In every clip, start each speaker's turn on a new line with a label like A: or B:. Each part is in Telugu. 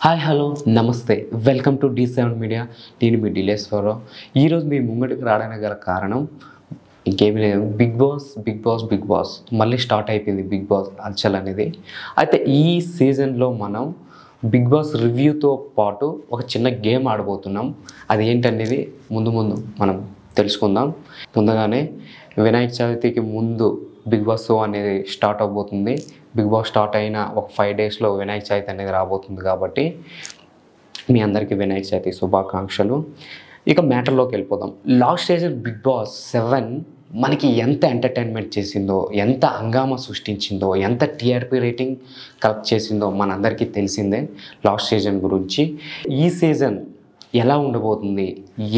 A: హాయ్ హలో నమస్తే వెల్కమ్ టు D7 మీడియా. నేను మీ డిలేశ్వరరావు. ఈరోజు మీ ముంగటికి రావడానికి గల కారణం ఇంకేమీ లేదు, బిగ్ బాస్ మళ్ళీ స్టార్ట్ అయిపోయింది. బిగ్ బాస్ హల్చల్ అనేది. అయితే ఈ సీజన్లో మనం బిగ్ బాస్ రివ్యూతో పాటు ఒక చిన్న గేమ్ ఆడబోతున్నాం. అది ఏంటనేది ముందు మనం తెలుసుకుందాం. ముందుగానే వినాయక చవితికి ముందు బిగ్ బాస్ షో అనేది స్టార్ట్ అవబోతుంది. బిగ్ బాస్ స్టార్ట్ అయిన ఒక 5 డేస్లో వినాయక చవితి అనేది రాబోతుంది. కాబట్టి మీ అందరికీ వినాయక చవితి శుభాకాంక్షలు. ఇక మ్యాటర్లోకి వెళ్ళిపోదాం. లాస్ట్ సీజన్ బిగ్ బాస్ 7 మనకి ఎంత ఎంటర్టైన్మెంట్ చేసిందో, ఎంత హంగామా సృష్టించిందో, ఎంత టీఆర్పీ రేటింగ్ కలెక్ట్ చేసిందో మనందరికీ తెలిసిందే. లాస్ట్ సీజన్ గురించి ఈ సీజన్ ఎలా ఉండబోతుంది,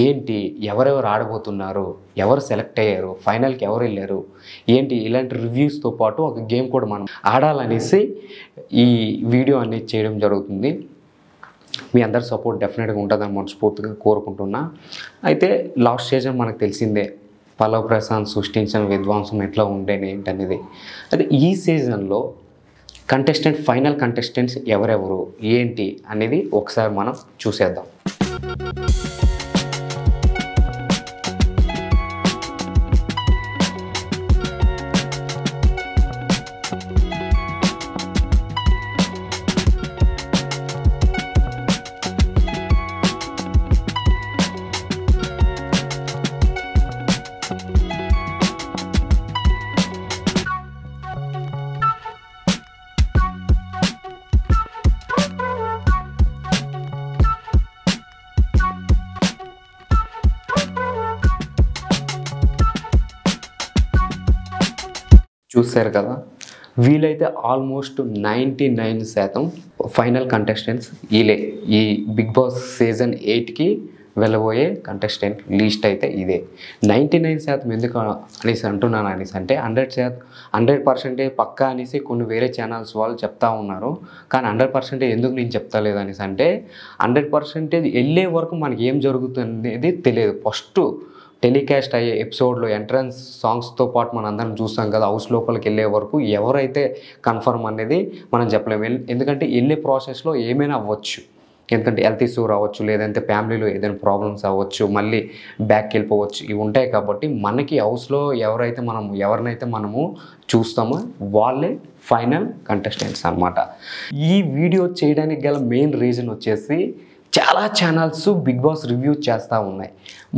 A: ఏంటి, ఎవరెవరు ఆడబోతున్నారు, ఎవరు సెలెక్ట్ అయ్యారు, ఫైనల్కి ఎవరు వెళ్ళారు, ఏంటి, ఇలాంటి రివ్యూస్తో పాటు ఒక గేమ్ కూడా మనం ఆడాలనేసి ఈ వీడియో అనేది చేయడం జరుగుతుంది. మీ అందరి సపోర్ట్ డెఫినెట్గా ఉంటుందని మనస్ఫూర్తిగా కోరుకుంటున్నా. అయితే లాస్ట్ సీజన్ మనకు తెలిసిందే, పల్లవ్ ప్రశాంత్ సృష్టించిన విధ్వంసం ఎట్లా ఉండేది ఏంటనేది. అయితే ఈ సీజన్లో ఫైనల్ కంటెస్టెంట్స్ ఎవరెవరు ఏంటి అనేది ఒకసారి మనం చూసేద్దాం. చూశారు కదా, వీలైతే ఆల్మోస్ట్ 99% ఫైనల్ కంటెస్టెంట్స్ వీలే. ఈ బిగ్ బాస్ సీజన్ 8కి వెళ్ళబోయే కంటెస్టెంట్ లిస్ట్ అయితే ఇదే. 99% ఎందుకు అనేసి అంటున్నాను అంటే 100% పక్కా అనేసి కొన్ని వేరే ఛానల్స్ వాళ్ళు చెప్తా ఉన్నారు. కానీ 100% ఎందుకు నేను చెప్తా లేదు అనేసి అంటే 100% వెళ్ళే వరకు మనకి ఏం జరుగుతుంది తెలియదు. ఫస్ట్ టెలికాస్ట్ అయ్యే ఎపిసోడ్లో ఎంట్రన్స్ సాంగ్స్తో పాటు మనం అందరం చూస్తాం కదా, హౌస్ లోపలికి వెళ్ళే వరకు ఎవరైతే కన్ఫర్మ్ అనేది మనం చెప్పలేము. ఎందుకంటే వెళ్ళే ప్రాసెస్లో ఏమైనా అవ్వచ్చు. ఎందుకంటే హెల్త్ ఇష్యూ రావచ్చు, లేదంటే ఫ్యామిలీలో ఏదైనా ప్రాబ్లమ్స్ అవ్వచ్చు, మళ్ళీ బ్యాక్కి వెళ్ళిపోవచ్చు. ఇవి ఉంటాయి. కాబట్టి మనకి హౌస్లో ఎవరినైతే మనము చూస్తామో వాళ్ళే ఫైనల్ కంటెస్టెంట్స్ అన్నమాట. ఈ వీడియో చేయడానికి గల మెయిన్ రీజన్ వచ్చేసి చాలా ఛానల్స్ బిగ్ బాస్ రివ్యూ చేస్తూ ఉన్నాయి.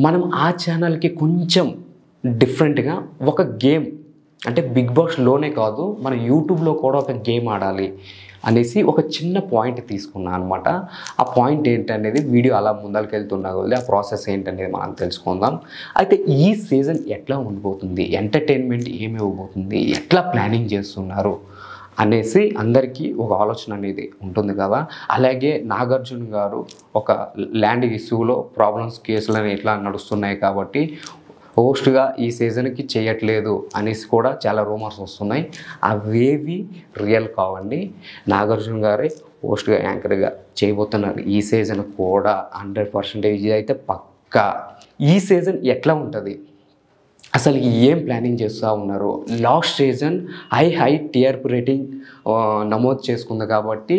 A: మనం ఆ ఛానల్కి కొంచెం డిఫరెంట్గా ఒక గేమ్, అంటే బిగ్ బాస్లోనే కాదు మన యూట్యూబ్లో కూడా ఒక గేమ్ ఆడాలి అనేసి ఒక చిన్న పాయింట్ తీసుకున్నాను అనమాట. ఆ పాయింట్ ఏంటనేది వీడియో అలా ముందరికి వెళ్తున్నా కొద్ది ఆ ప్రాసెస్ ఏంటనేది మనం తెలుసుకుందాం. అయితే ఈ సీజన్ ఎట్లా ఉండిపోతుంది, ఎంటర్టైన్మెంట్ ఏమి ఇవ్వబోతుంది, ఎట్లా ప్లానింగ్ చేస్తున్నారు అనేసి అందరికీ ఒక ఆలోచన అనేది ఉంటుంది కదా. అలాగే నాగార్జున గారు ఒక ల్యాండ్ ఇష్యూలో ప్రాబ్లమ్స్ కేసులని ఎట్లా నడుస్తున్నాయి కాబట్టి హోస్ట్గా ఈ సీజన్కి చేయట్లేదు అనేసి కూడా చాలా రూమర్స్ వస్తున్నాయి. అవేవి రియల్ కావండి. నాగార్జున గారే హోస్ట్గా యాంకర్గా చేయబోతున్నారు ఈ సీజన్ కూడా. 100% అయితే పక్కా. ఈ సీజన్ ఎట్లా ఉంటుంది, అసలు ఏం ప్లానింగ్ చేస్తూ ఉన్నారు. Last season high TRP rating నమోదు చేసుకుంది కాబట్టి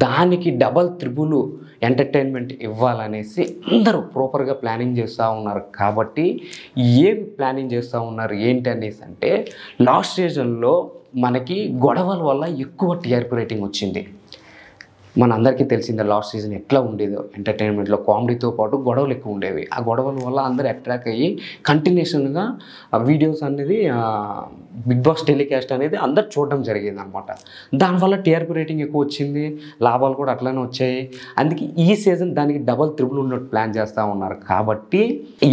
A: దానికి డబల్ త్రిబుల్ ఎంటర్టైన్మెంట్ ఇవ్వాలనేసి అందరూ ప్రాపర్గా ప్లానింగ్ చేస్తూ ఉన్నారు. కాబట్టి ఏం ప్లానింగ్ చేస్తూ ఉన్నారు ఏంటి అనేసి అంటే, లాస్ట్ సీజన్లో మనకి గొడవల వల్ల ఎక్కువ టీఆర్పీ రేటింగ్ వచ్చింది. మనందరికీ తెలిసిందే లాస్ట్ సీజన్ ఎట్లా ఉండేదో. ఎంటర్టైన్మెంట్లో కామెడీతో పాటు గొడవలు ఎక్కువ ఉండేవి. ఆ గొడవల వల్ల అందరూ అట్రాక్ట్ అయ్యి కంటిన్యూషన్గా వీడియోస్ అనేది బిగ్ బాస్ టెలికాస్ట్ అనేది అందరు చూడడం జరిగింది అనమాట. దానివల్ల టీఆర్పీ రేటింగ్ ఎక్కువ వచ్చింది, లాభాలు కూడా అట్లనే వచ్చాయి. అందుకే ఈ సీజన్ దానికి డబల్ త్రిబుల్ ఉన్నట్టు ప్లాన్ చేస్తూ ఉన్నారు. కాబట్టి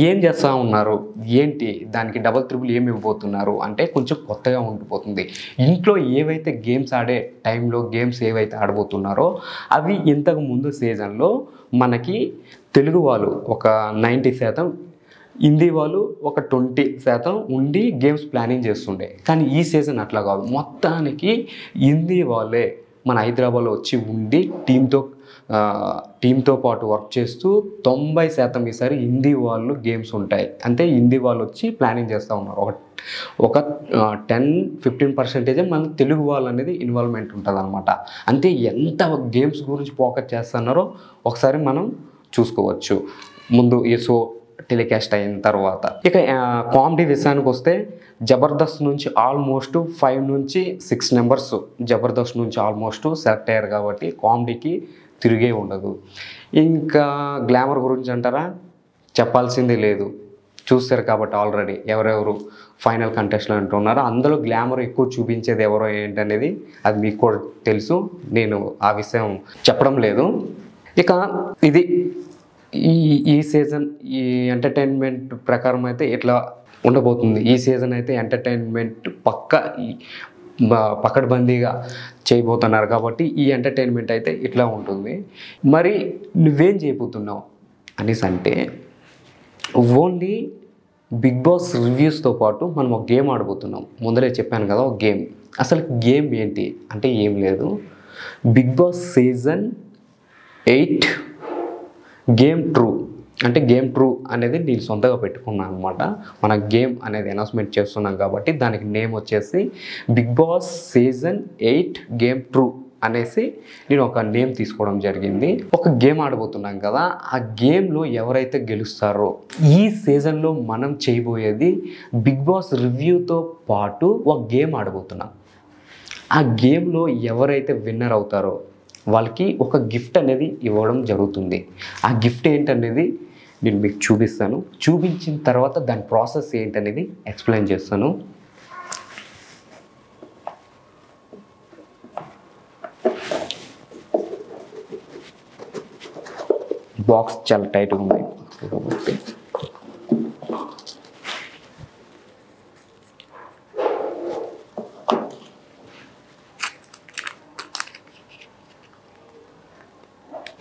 A: ఏం చేస్తూ ఉన్నారు ఏంటి, దానికి డబల్ త్రిబుల్ ఏమి ఇవ్వబోతున్నారు అంటే కొంచెం కొత్తగా ఉండిపోతుంది. ఇంట్లో ఏవైతే గేమ్స్ ఆడే టైంలో గేమ్స్ ఏవైతే ఆడబోతున్నారో అవి ఇంతకు ముందు సీజన్లో మనకి తెలుగు వాళ్ళు ఒక 90%, హిందీ వాళ్ళు ఒక 20% ఉండి గేమ్స్ ప్లానింగ్ చేస్తుండే. కానీ ఈ సీజన్ అట్లా కాదు. మొత్తానికి హిందీ వాళ్ళే మన హైదరాబాద్లో వచ్చి ఉండి టీంతో పాటు వర్క్ చేస్తూ 90% ఈసారి హిందీ వాళ్ళు గేమ్స్ ఉంటాయి. అంటే హిందీ వాళ్ళు వచ్చి ప్లానింగ్ చేస్తూ ఉన్నారు. ఒక 10-15% మన తెలుగు వాళ్ళు అనేది ఇన్వాల్వ్మెంట్ ఉంటుంది అనమాట. అంటే ఎంత గేమ్స్ గురించి ఫోకస్ చేస్తున్నారో ఒకసారి మనం చూసుకోవచ్చు ముందు ఈ షో టెలికాస్ట్ అయిన తర్వాత. ఇక కామెడీ విషయానికి వస్తే జబర్దస్త్ నుంచి ఆల్మోస్ట్ 5 నుంచి 6 మెంబర్స్ జబర్దస్త్ నుంచి ఆల్మోస్ట్ సెలెక్ట్ అయ్యారు కాబట్టి కామెడీకి తిరిగే ఉండదు. ఇంకా గ్లామర్ గురించి అంటారా, చెప్పాల్సిందే లేదు. చూస్తారు కాబట్టి ఆల్రెడీ ఎవరెవరు ఫైనల్ కంటెస్టెంట్ ఉన్నారో అందులో గ్లామర్ ఎక్కువ చూపించేది ఎవరో ఏంటనేది అది మీకు కూడా తెలుసు. నేను ఆ విషయం చెప్పడం లేదు. ఇక ఇది ఈ సీజన్ ఈ ఎంటర్టైన్మెంట్ ప్రకారం అయితే ఇట్లా ఉండబోతుంది. ఈ సీజన్ అయితే ఎంటర్టైన్మెంట్ పకడ్బందీగా చేయబోతున్నారు కాబట్టి ఈ ఎంటర్టైన్మెంట్ అయితే ఇట్లా ఉంటుంది. మరి నువ్వేం చేయబోతున్నావు అనేసి అంటే ఓన్లీ బిగ్ బాస్ రివ్యూస్తో పాటు మనం ఒక గేమ్ ఆడబోతున్నాం. ముందరే చెప్పాను కదా ఒక గేమ్. అసలు గేమ్ ఏంటి అంటే ఏం లేదు, Bigg Boss season 8 game true. అంటే గేమ్ ట్రూ అనేది నేను సొంతగా పెట్టుకున్నాను అనమాట. మన గేమ్ అనేది అనౌన్స్మెంట్ చేస్తున్నాం కాబట్టి దానికి నేమ్ వచ్చేసి Bigg Boss season 8 game true అనేసి నేను ఒక నేమ్ తీసుకోవడం జరిగింది. ఒక గేమ్ ఆడబోతున్నాం కదా, ఆ గేమ్లో ఎవరైతే గెలుస్తారో ఈ సీజన్లో మనం చేయబోయేది బిగ్ బాస్ రివ్యూతో పాటు ఒక గేమ్ ఆడబోతున్నాం. ఆ గేమ్లో ఎవరైతే విన్నర్ అవుతారో వాళ్ళకి ఒక గిఫ్ట్ అనేది ఇవ్వడం జరుగుతుంది. ఆ గిఫ్ట్ ఏంటనేది నేను మీకు చూపిస్తాను. చూపించిన తర్వాత దాని ప్రాసెస్ ఏంటనేది ఎక్స్ప్లెయిన్ చేస్తాను. బాక్స్ చాలా టైట్గా ఉంది కాబట్టి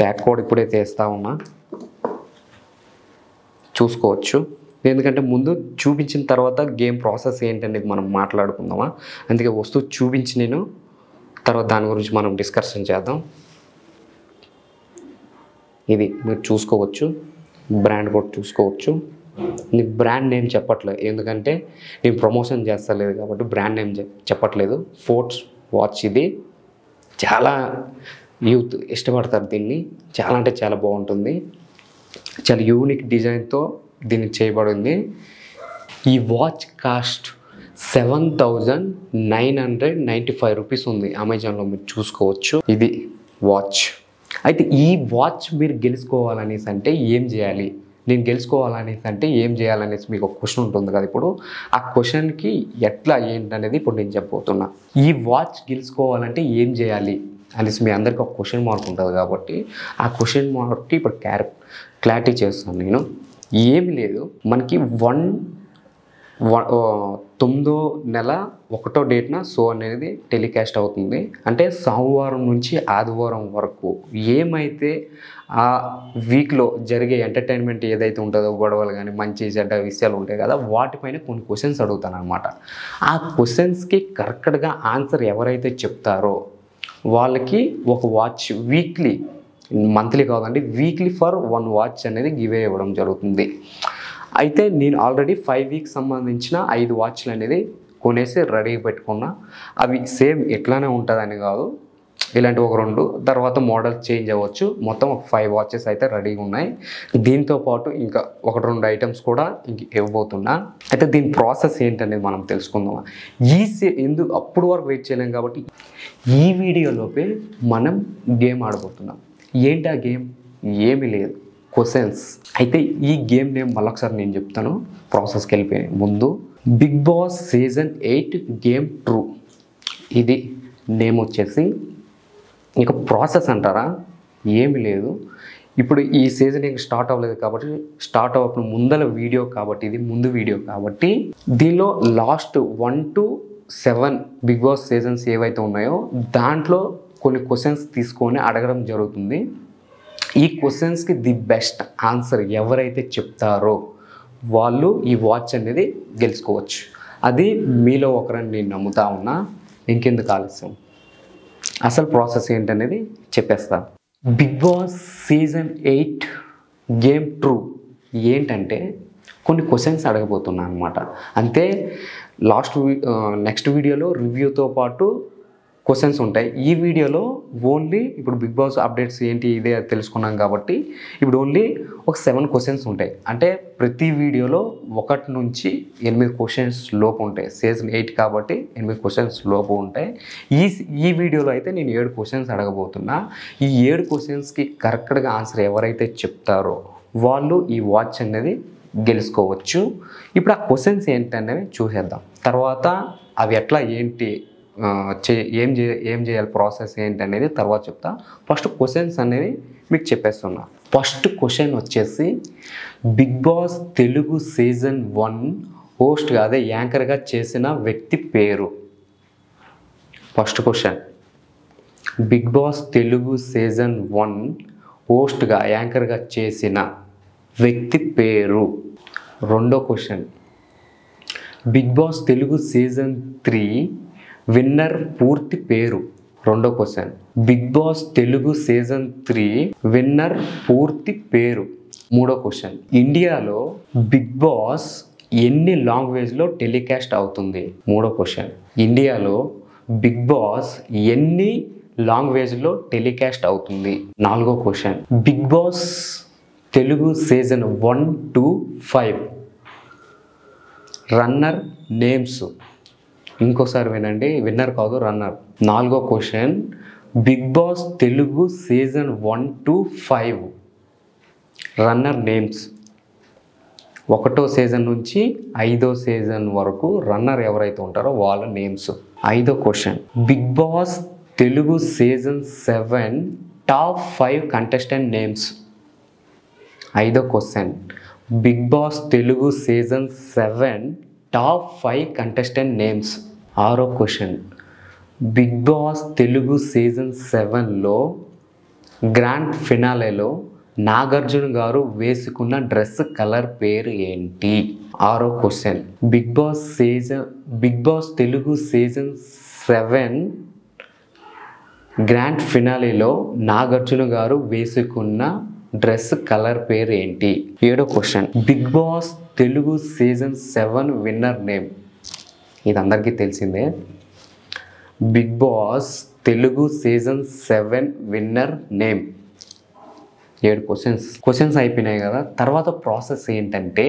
A: ట్యాగ్ కోడ్ ఇప్పుడే చేస్తా ఉన్నా, చూసుకోవచ్చు. ఎందుకంటే ముందు చూపించిన తర్వాత గేమ్ ప్రాసెస్ ఏంటనేది మనం మాట్లాడుకుందామా, అందుకే వస్తువు చూపించి నేను తర్వాత దాని గురించి మనం డిస్కషన్ చేద్దాం. ఇది మీరు చూసుకోవచ్చు, బ్రాండ్ కూడా చూసుకోవచ్చు. నేను బ్రాండ్ నేమ్ చెప్పట్లేదు ఎందుకంటే నేను ప్రమోషన్ చేస్తలేదు కాబట్టి బ్రాండ్ నేమ్ చెప్పట్లేదు. ఫోర్ట్స్ వాచ్ ఇది చాలా యూత్ ఇష్టపడతారు దీన్ని, చాలా అంటే చాలా బాగుంటుంది. చాలా యూనిక్ డిజైన్తో దీన్ని చేయబడింది. ఈ వాచ్ కాస్ట్ 7,995 రూపీస్ ఉంది అమెజాన్లో, మీరు చూసుకోవచ్చు. ఇది వాచ్. అయితే ఈ వాచ్ మీరు గెలుచుకోవాలనేసి అంటే ఏం చేయాలి, నేను గెలుచుకోవాలనేసి అంటే ఏం చేయాలనేసి మీకు ఒక క్వశ్చన్ ఉంటుంది కదా. ఇప్పుడు ఆ క్వశ్చన్కి ఎట్లా ఏంటనేది ఇప్పుడు నేను చెప్పబోతున్నా. ఈ వాచ్ గెలుచుకోవాలంటే ఏం చేయాలి అనేసి మీ అందరికీ ఒక క్వశ్చన్ మార్క్ ఉంటుంది కాబట్టి ఆ క్వశ్చన్ మార్క్కి ఇప్పుడు క్లారిటీ చేస్తాను నేను. ఏమి లేదు, మనకి 9వ నెల 1వ డేట్న షో అనేది టెలికాస్ట్ అవుతుంది. అంటే సోమవారం నుంచి ఆదివారం వరకు ఏమైతే ఆ వీక్లో జరిగే ఎంటర్టైన్మెంట్ ఏదైతే ఉంటుందో, గొడవలు కానీ మంచి చెడ్డ విషయాలు ఉంటాయి కదా, వాటిపైన కొన్ని క్వశ్చన్స్ అడుగుతాను అనమాట. ఆ క్వశ్చన్స్కి కరెక్ట్గా ఆన్సర్ ఎవరైతే చెప్తారో వాళ్ళకి ఒక వాచ్ వీక్లీ, మంత్లీ కాదండి, వీక్లీ ఫర్ 1 వాచ్ అనేది గివ్ ఇవ్వడం జరుగుతుంది. అయితే నేను ఆల్రెడీ 5 వీక్స్ సంబంధించిన 5 వాచ్లు అనేది కొనేసి రెడీగా పెట్టుకున్నా. అవి సేమ్ ఎట్లానే ఉంటుందని కాదు, ఇలాంటి ఒక 2 తర్వాత మోడల్ చేంజ్ అవ్వచ్చు. మొత్తం ఒక 5 వాచెస్ అయితే రెడీగా ఉన్నాయి. దీంతో పాటు ఇంకా 1-2 ఐటమ్స్ కూడా ఇంక ఇవ్వబోతున్నా. అయితే దీని ప్రాసెస్ ఏంటనేది మనం తెలుసుకుందాం. ఎందుకు అప్పుడు వరకు వెయిట్ చేయలేం కాబట్టి ఈ వీడియోలోపే మనం గేమ్ ఆడబోతున్నాం. ఏంటి ఆ గేమ్? ఏమీ లేదు, క్వశ్చన్స్. అయితే ఈ గేమ్ నేమ్ మళ్ళొకసారి నేను చెప్తాను, ప్రాసెస్కి వెళ్ళిపోయి ముందు. Bigg Boss season 8 game true ఇది నేమ్ వచ్చేసి. ఇంకా ప్రాసెస్ అంటారా, ఏమి లేదు. ఇప్పుడు ఈ సీజన్ ఇంకా స్టార్ట్ అవ్వలేదు కాబట్టి, స్టార్ట్ అవ్వకుండా ముందల వీడియో కాబట్టి, ఇది ముందు వీడియో కాబట్టి దీనిలో last 1 to 7 Bigg Boss seasons ఏవైతే ఉన్నాయో దాంట్లో కొన్ని క్వశ్చన్స్ తీసుకొని అడగడం జరుగుతుంది. ఈ క్వశ్చన్స్కి ది బెస్ట్ ఆన్సర్ ఎవరైతే చెప్తారో వాళ్ళు ఈ వాచ్ అనేది గెలుచుకోవచ్చు. అది మీలో ఒకరని నేను నమ్ముతా ఉన్నా. ఇంకెందుకు ఆలస్యం, అసలు ప్రాసెస్ ఏంటనేది చెప్పేస్తా. Bigg Boss season 8 game true ఏంటంటే కొన్ని క్వశ్చన్స్ అడగబోతున్నా అనమాట. అంతే నెక్స్ట్ వీడియోలో రివ్యూతో పాటు క్వశ్చన్స్ ఉంటాయి. ఈ వీడియోలో ఓన్లీ ఇప్పుడు బిగ్ బాస్ అప్డేట్స్ ఏంటి ఇదే తెలుసుకున్నాం కాబట్టి ఇప్పుడు ఓన్లీ ఒక 7 క్వశ్చన్స్ ఉంటాయి. అంటే ప్రతి వీడియోలో 1 నుంచి 8 క్వశ్చన్స్ లోపు ఉంటాయి. సీజన్ 8 కాబట్టి 8 క్వశ్చన్స్ లోపు ఉంటాయి. ఈ వీడియోలో అయితే నేను 7 క్వశ్చన్స్ అడగబోతున్నా. ఈ 7 క్వశ్చన్స్కి కరెక్ట్గా ఆన్సర్ ఎవరైతే చెప్తారో వాళ్ళు ఈ వాచ్ అనేది గెలుచుకోవచ్చు. ఇప్పుడు ఆ క్వశ్చన్స్ ఏంటనేవి చూసేద్దాం. తర్వాత అవి ఎట్లా ఏంటి ఏం చేయాలి ప్రాసెస్ ఏంటి అనేది తర్వాత చెప్తా. ఫస్ట్ క్వశ్చన్స్ అనేది మీకు చెప్పేస్తున్నా. ఫస్ట్ క్వశ్చన్ వచ్చేసి బిగ్ బాస్ తెలుగు సీజన్ 1 హోస్ట్గా అదే యాంకర్గా చేసిన వ్యక్తి పేరు. First question Bigg Boss Telugu season 1 హోస్ట్గా యాంకర్గా చేసిన వ్యక్తి పేరు. రెండో question Bigg Boss Telugu season 3 winner పూర్తి పేరు. రెండో question Bigg Boss Telugu season 3 winner పూర్తి పేరు. మూడో క్వశ్చన్ ఇండియాలో బిగ్ బాస్ ఎన్ని లాంగ్వేజ్లో టెలికాస్ట్ అవుతుంది. మూడో క్వశ్చన్ ఇండియాలో బిగ్ బాస్ ఎన్ని లాంగ్వేజ్లో టెలికాస్ట్ అవుతుంది. నాలుగో question Bigg Boss Telugu season 1 to 5 runner names. ఇంకోసారి వినండి, విన్నర్ కాదు రన్నర్. నాలుగో question Bigg Boss Telugu season 1 to 5 runner names. 1వ సీజన్ నుంచి 5వ సీజన్ వరకు రన్నర్ ఎవరైతే ఉంటారో వాళ్ళ నేమ్స్. ఐదో question Bigg Boss Telugu season 7 top 5 contestant names. ఐదో question Bigg Boss Telugu season 7 top 5 contestant names. ఆరో question Bigg Boss Telugu season 7లో గ్రాండ్ ఫినాలేలో నాగార్జున గారు వేసుకున్న డ్రెస్ కలర్ పేరు ఏంటి. ఆరో question Bigg Boss Telugu season 7 grand ఫినాలేలో నాగార్జున గారు వేసుకున్న డ్రెస్ కలర్ పేరు ఏంటి. ఏడో question Bigg Boss Telugu season 7 winner name. ఇది అందరికీ తెలిసిందే. Big Boss Telugu season 7 winner name. 7 questions అయిపోయినాయి కదా. తర్వాత ప్రాసెస్ ఏంటంటే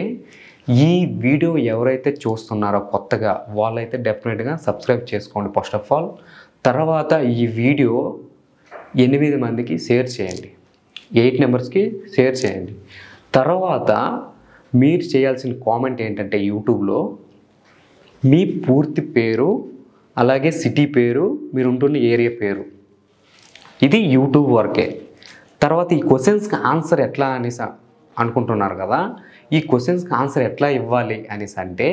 A: ఈ వీడియో ఎవరైతే చూస్తున్నారో కొత్తగా వాళ్ళైతే డెఫినెట్గా సబ్స్క్రైబ్ చేసుకోండి ఫస్ట్ ఆఫ్ ఆల్. తర్వాత ఈ వీడియో 8 మందికి షేర్ చేయండి, 8 నెంబర్స్కి షేర్ చేయండి. తర్వాత మీరు చేయాల్సిన కామెంట్ ఏంటంటే యూట్యూబ్లో మీ పూర్తి పేరు అలాగే సిటీ పేరు, మీరు ఉంటున్న ఏరియా పేరు. ఇది యూట్యూబ్ వర్కే. తర్వాత ఈ క్వశ్చన్స్కి ఆన్సర్ ఎట్లా అనేసి అనుకుంటున్నారు కదా, ఈ క్వశ్చన్స్కి ఆన్సర్ ఎట్లా ఇవ్వాలి అనేసి అంటే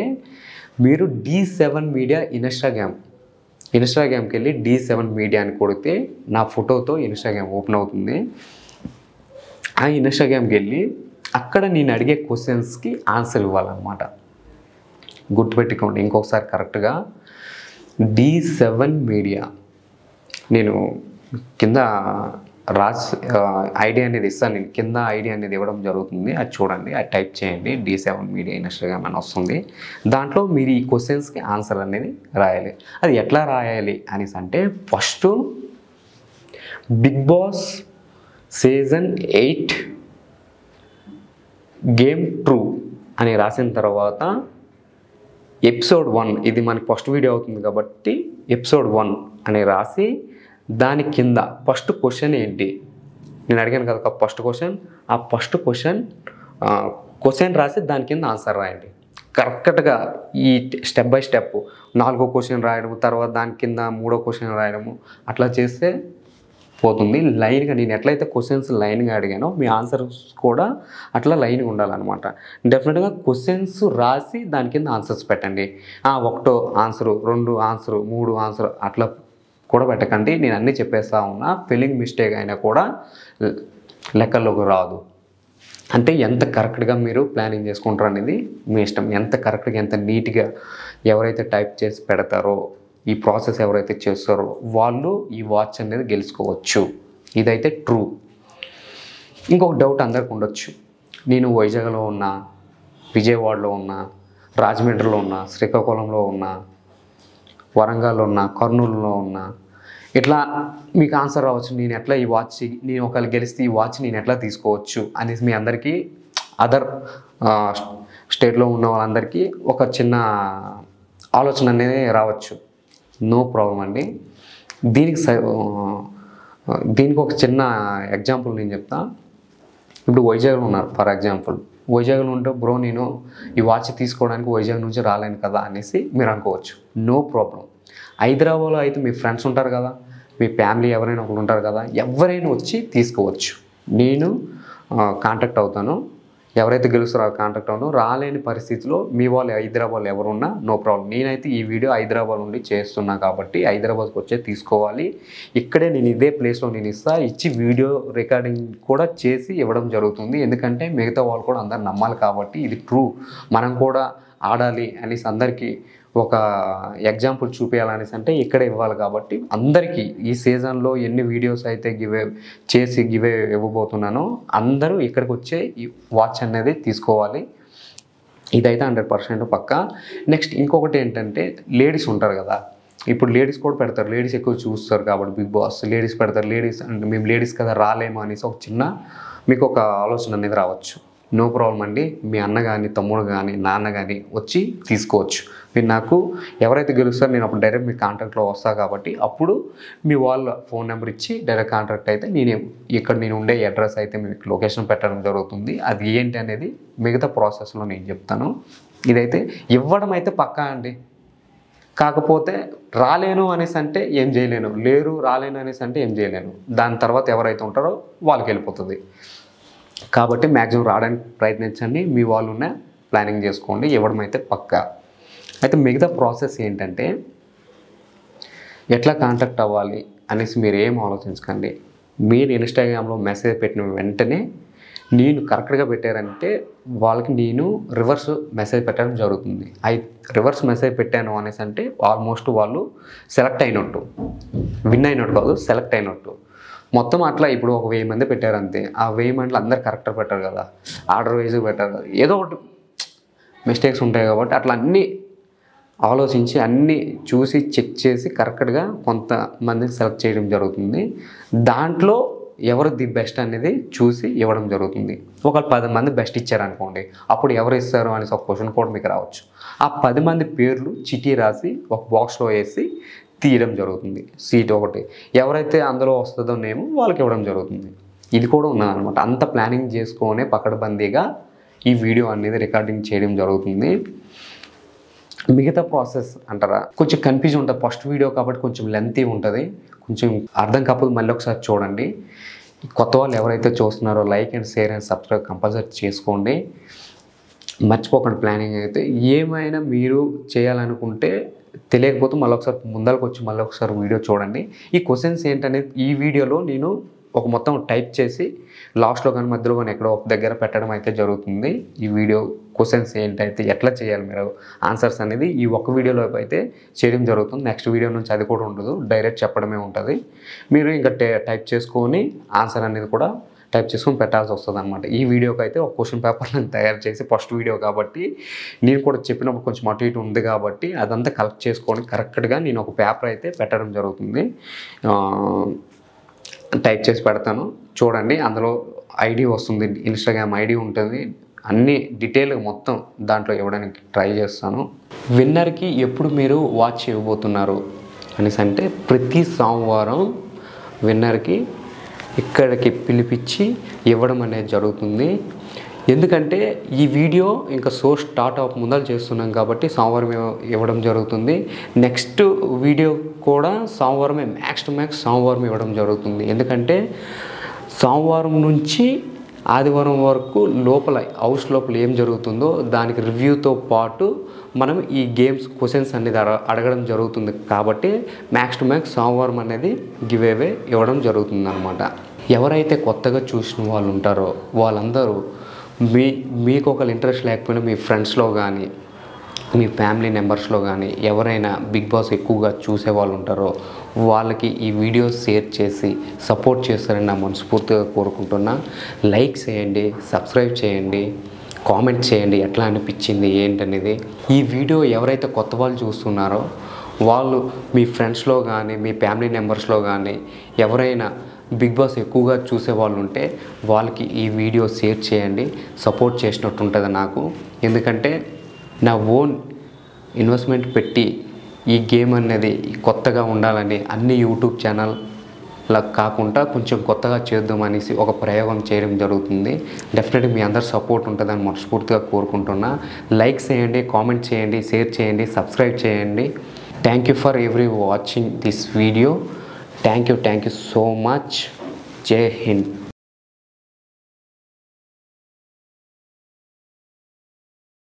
A: మీరు D7 మీడియా ఇన్స్టాగ్రామ్కి వెళ్ళి D7 మీడియా అని కొడితే నా ఫోటోతో ఇన్స్టాగ్రామ్ ఓపెన్ అవుతుంది. ఆ ఇన్స్టాగ్రామ్కి వెళ్ళి అక్కడ నేను అడిగే క్వశ్చన్స్కి ఆన్సర్ ఇవ్వాలన్నమాట. గుర్తుపెట్టుకోండి ఇంకొకసారి కరెక్ట్గా D7 మీడియా. నేను కింద ఐడి అనేది ఇస్తాను, నేను కింద ఐడి అనేది ఇవ్వడం జరుగుతుంది. అది చూడండి, అది టైప్ చేయండి D7 మీడియా ఇన్స్టాగ్రామ్ అని వస్తుంది. దాంట్లో మీరు ఈ క్వశ్చన్స్కి ఆన్సర్ అనేది రాయాలి. అది ఎట్లా రాయాలి అనేసి అంటే first Bigg Boss season 8 game true అని రాసిన తర్వాత ఎపిసోడ్ 1, ఇది మనకి ఫస్ట్ వీడియో అవుతుంది కాబట్టి ఎపిసోడ్ 1 అని రాసి దాని కింద ఫస్ట్ క్వశ్చన్ ఏంటి నేను అడిగాను కదా ఫస్ట్ క్వశ్చన్, ఆ ఫస్ట్ క్వశ్చన్ రాసి దాని కింద ఆన్సర్ రాయండి. కరెక్ట్గా ఈ స్టెప్ బై స్టెప్ 4వ క్వశ్చన్ రాయడము, తర్వాత దాని కింద 3వ క్వశ్చన్ రాయడము, అట్లా చేస్తే పోతుంది. లైన్గా నేను ఎట్లయితే క్వశ్చన్స్ లైన్గా అడిగానో మీ ఆన్సర్స్ కూడా అట్లా లైన్గా ఉండాలన్నమాట. డెఫినెట్గా క్వశ్చన్స్ రాసి దాని కింద ఆన్సర్స్ పెట్టండి. 1 ఆన్సరు, 2 ఆన్సరు, 3 ఆన్సర్ అట్లా కూడా పెట్టకండి. నేను అన్నీ చెప్పేస్తా ఉన్నా. స్పెల్లింగ్ మిస్టేక్ అయినా కూడా లెక్కల్లోకి రాదు. అంటే ఎంత కరెక్ట్గా మీరు ప్లానింగ్ చేసుకుంటారు అనేది మీ ఇష్టం. ఎంత కరెక్ట్గా ఎంత నీట్గా ఎవరైతే టైప్ చేసి పెడతారో ఈ ప్రాసెస్ ఎవరైతే చేస్తారో వాళ్ళు ఈ వాచ్ అనేది గెలుచుకోవచ్చు. ఇదైతే ట్రూ. ఇంకొక డౌట్ అందరికి ఉండొచ్చు, నేను వైజాగ్లో ఉన్నా, విజయవాడలో ఉన్నా, రాజమండ్రిలో ఉన్నా, శ్రీకాకుళంలో ఉన్నా, వరంగల్లో ఉన్నా, కర్నూలులో ఉన్నా, ఇట్లా మీకు ఆన్సర్ రావచ్చు, నేను ఎట్లా ఈ వాచ్, నేను ఒకవేళ గెలిస్తే ఈ వాచ్ నేను ఎట్లా తీసుకోవచ్చు అనేసి మీ అందరికీ, అదర్ స్టేట్లో ఉన్న వాళ్ళందరికీ ఒక చిన్న ఆలోచన అనేది రావచ్చు. నో ప్రాబ్లం అండి. దీనికి ఒక చిన్న ఎగ్జాంపుల్ నేను చెప్తా. ఇప్పుడు వైజాగ్లో ఉన్నారు ఫర్ ఎగ్జాంపుల్, వైజాగ్లో ఉంటే బ్రో నేను ఈ వాచ్ తీసుకోవడానికి వైజాగ్ నుంచి రాలేను కదా అనేసి మీరు అనుకోవచ్చు. No problem. హైదరాబాద్లో అయితే మీ ఫ్రెండ్స్ ఉంటారు కదా, మీ ఫ్యామిలీ ఎవరైనా ఒకరు ఉంటారు కదా, ఎవరైనా వచ్చి తీసుకోవచ్చు. నేను కాంటాక్ట్ అవుతాను, ఎవరైతే గెలుస్తారో కాంటాక్ట్ అవుతాను. రాలేని పరిస్థితిలో మీ వాళ్ళు హైదరాబాద్లో ఎవరున్నా నో ప్రాబ్లం. నేనైతే ఈ వీడియో హైదరాబాద్ నుండి చేస్తున్నా కాబట్టి హైదరాబాద్కి వచ్చే తీసుకోవాలి. ఇక్కడే నేను ఇదే ప్లేస్లో నేను ఇచ్చి వీడియో రికార్డింగ్ కూడా చేసి ఇవ్వడం జరుగుతుంది. ఎందుకంటే మిగతా వాళ్ళు కూడా అందరు నమ్మాలి కాబట్టి ఇది ట్రూ. మనం కూడా ఆడాలి అనేసి అందరికీ ఒక ఎగ్జాంపుల్ చూపించాలనేసి అంటే ఇక్కడే ఇవ్వాలి కాబట్టి అందరికీ ఈ సీజన్లో ఎన్ని వీడియోస్ అయితే గివే ఇవ్వబోతున్నానో అందరూ ఇక్కడికి వచ్చే ఈ వాచ్ అనేది తీసుకోవాలి. ఇదైతే 100% పక్కా. నెక్స్ట్ ఇంకొకటి ఏంటంటే, లేడీస్ ఉంటారు కదా, ఇప్పుడు లేడీస్ కూడా పెడతారు, లేడీస్ ఎక్కువ చూస్తారు కాబట్టి బిగ్ బాస్ లేడీస్ పెడతారు. లేడీస్ అంటే మేము లేడీస్ కదా రాలేము అనేసి ఒక చిన్న మీకు ఒక ఆలోచన అనేది రావచ్చు. నో ప్రాబ్లం అండి. మీ అన్న కానీ, తమ్ముడు కానీ, నాన్న కానీ వచ్చి తీసుకోవచ్చు. మీరు నాకు ఎవరైతే గెలుస్తారో నేను అప్పుడు డైరెక్ట్ మీ కాంటాక్ట్లో వస్తాను కాబట్టి అప్పుడు మీ వాళ్ళ ఫోన్ నెంబర్ ఇచ్చి డైరెక్ట్ కాంటాక్ట్ అయితే నేను ఉండే అడ్రస్ అయితే మీకు లొకేషన్ పెట్టడం జరుగుతుంది. అది ఏంటి అనేది మిగతా ప్రాసెస్లో నేను చెప్తాను. ఇదైతే ఇవ్వడం అయితే పక్కా అండి. కాకపోతే రాలేను అనేసి అంటే ఏం చేయలేను, రాలేను అనేసి అంటే ఏం చేయలేను. దాని తర్వాత ఎవరైతే ఉంటారో వాళ్ళకి వెళ్ళిపోతుంది. కాబట్టి మ్యాక్సిమం రావడానికి ప్రయత్నించండి. మీ వాళ్ళు ఉన్న ప్లానింగ్ చేసుకోండి. ఇవ్వడం అయితే పక్కా. అయితే మిగతా ప్రాసెస్ ఏంటంటే, ఎట్లా కాంటాక్ట్ అవ్వాలి అనేసి మీరు ఏం ఆలోచించకండి. మీరు ఇన్స్టాగ్రామ్లో మెసేజ్ పెట్టిన వెంటనే నేను కరెక్ట్గా పెట్టారంటే వాళ్ళకి నేను రివర్స్ మెసేజ్ పెట్టడం జరుగుతుంది. రివర్స్ మెసేజ్ పెట్టాను అనేసి అంటే ఆల్మోస్ట్ వాళ్ళు సెలెక్ట్ అయినట్టు, విన్ అయినట్టు కాదు, సెలెక్ట్ అయినట్టు. మొత్తం అట్లా ఇప్పుడు ఒక 1000 మంది పెట్టారు అంతే. ఆ 1000 మందిలో అందరు కరెక్ట్గా పెట్టారు కదా, ఆర్డర్ వైజ్గా పెట్టారు కదా, ఏదో ఒకటి మిస్టేక్స్ ఉంటాయి కాబట్టి అట్లా అన్నీ ఆలోచించి అన్నీ చూసి చెక్ చేసి కరెక్ట్గా కొంతమందిని సెలెక్ట్ చేయడం జరుగుతుంది. దాంట్లో ఎవరు ది బెస్ట్ అనేది చూసి ఇవ్వడం జరుగుతుంది. ఒక 10 మంది బెస్ట్ ఇచ్చారనుకోండి, అప్పుడు ఎవరు ఇస్తారు అనేసి ఒక క్వశ్చన్ కూడా మీకు రావచ్చు. ఆ 10 మంది పేర్లు చిటీ రాసి ఒక బాక్స్లో వేసి తీయడం జరుగుతుంది. సీట్ ఒకటి ఎవరైతే అందులో వస్తుందో నేమో వాళ్ళకి ఇవ్వడం జరుగుతుంది. ఇది కూడా ఉన్నదనమాట. అంత ప్లానింగ్ చేసుకొని పకడ్బందీగా ఈ వీడియో అనేది రికార్డింగ్ చేయడం జరుగుతుంది. మిగతా ప్రాసెస్ అంటారా, కొంచెం కన్ఫ్యూజన్ ఉంటుంది. ఫస్ట్ వీడియో కాబట్టి కొంచెం లెంతీ ఉంటుంది, కొంచెం అర్థం కాకపోతే మళ్ళీ ఒకసారి చూడండి. కొత్త వాళ్ళు ఎవరైతే చూస్తున్నారో like and share and subscribe compulsory చేసుకోండి. మర్చిపోకండి. ప్లానింగ్ అయితే ఏమైనా మీరు చేయాలనుకుంటే తెలియకపోతే మళ్ళీ ఒకసారి ముందరకు వచ్చి మళ్ళీ ఒకసారి వీడియో చూడండి. ఈ క్వశ్చన్స్ ఏంటనేది ఈ వీడియోలో నేను ఒక మొత్తం టైప్ చేసి లాస్ట్లో కానీ మధ్యలో కానీ ఎక్కడో ఒక దగ్గర పెట్టడం అయితే జరుగుతుంది. ఈ వీడియో క్వశ్చన్స్ ఏంటైతే ఎట్లా చేయాలి మీరు ఆన్సర్స్ అనేది ఈ ఒక్క వీడియోలో అయితే చేయడం జరుగుతుంది. నెక్స్ట్ వీడియో నుంచి అది కూడా ఉండదు, డైరెక్ట్ చెప్పడమే ఉంటుంది. మీరు ఇంకా టైప్ చేసుకొని ఆన్సర్ అనేది కూడా టైప్ చేసుకొని పెట్టాల్సి వస్తుంది అనమాట. ఈ వీడియోకి అయితే ఒక క్వశ్చన్ పేపర్ నేను తయారు చేసి, ఫస్ట్ వీడియో కాబట్టి నేను కూడా చెప్పినప్పుడు కొంచెం అటు ఇటు ఉంది కాబట్టి అదంతా కలెక్ట్ చేసుకొని కరెక్ట్గా నేను ఒక పేపర్ అయితే పెట్టడం జరుగుతుంది. టైప్ చేసి పెడతాను చూడండి. అందులో ఐడి వస్తుంది, ఇన్స్టాగ్రామ్ ఐడి ఉంటుంది, అన్ని డీటెయిల్గా మొత్తం దాంట్లో ఇవ్వడానికి ట్రై చేస్తాను. విన్నర్కి ఎప్పుడు మీరు వాచ్ ఇవ్వబోతున్నారు అనేసి అంటే ప్రతి సోమవారం విన్నర్కి ఇక్కడికి పిలిపించి ఇవ్వడం అనేది జరుగుతుంది. ఎందుకంటే ఈ వీడియో ఇంకా షో స్టార్ట్ అవ్వక ముందర చేస్తున్నాం కాబట్టి సోమవారం ఇవ్వడం జరుగుతుంది. నెక్స్ట్ వీడియో కూడా సోమవారమే, మ్యాక్స్ టు మ్యాక్స్ సోమవారం ఇవ్వడం జరుగుతుంది. ఎందుకంటే సోమవారం నుంచి ఆదివారం వరకు హౌస్ లోపల ఏం జరుగుతుందో దానికి రివ్యూతో పాటు మనం ఈ గేమ్స్ క్వశ్చన్స్ అనేది అడగడం జరుగుతుంది. కాబట్టి మ్యాక్స్ టు మ్యాక్స్ సోమవారం అనేది గివ్ అవే ఇవ్వడం జరుగుతుంది అనమాట. ఎవరైతే కొత్తగా చూసిన వాళ్ళు ఉంటారో వాళ్ళందరూ మీకు ఒక ఇంట్రెస్ట్ లేకపోయినా మీ ఫ్రెండ్స్లో కానీ మీ ఫ్యామిలీ మెంబర్స్లో కానీ ఎవరైనా బిగ్ బాస్ ఎక్కువగా చూసే వాళ్ళు ఉంటారో వాళ్ళకి ఈ వీడియో షేర్ చేసి సపోర్ట్ చేస్తారని నా మనస్ఫూర్తిగా కోరుకుంటున్నా. లైక్ చేయండి, సబ్స్క్రైబ్ చేయండి, కామెంట్ చేయండి ఎట్లా అనిపించింది ఏంటనేది. ఈ వీడియో ఎవరైతే కొత్త వాళ్ళు చూస్తున్నారో వాళ్ళు మీ ఫ్రెండ్స్లో కానీ మీ ఫ్యామిలీ మెంబర్స్లో కానీ ఎవరైనా బిగ్ బాస్ ఎక్కువగా చూసే వాళ్ళు ఉంటే వాళ్ళకి ఈ వీడియో షేర్ చేయండి. సపోర్ట్ చేసినట్టు ఉంటుంది నాకు. ఎందుకంటే నా ఓన్ ఇన్వెస్ట్మెంట్ పెట్టి ఈ గేమ్ అనేది కొత్తగా ఉండాలని అన్ని యూట్యూబ్ ఛానల్లా కాకుండా కొంచెం కొత్తగా చేద్దామనేసి ఒక ప్రయోగం చేయడం జరుగుతుంది. డెఫినెట్గా మీ అందరు సపోర్ట్ ఉంటుందని మనస్ఫూర్తిగా కోరుకుంటున్నా. లైక్ చేయండి, కామెంట్ చేయండి, షేర్ చేయండి, సబ్స్క్రైబ్ చేయండి. Thank you for every watching this video. Thank you so much. జై హింద్.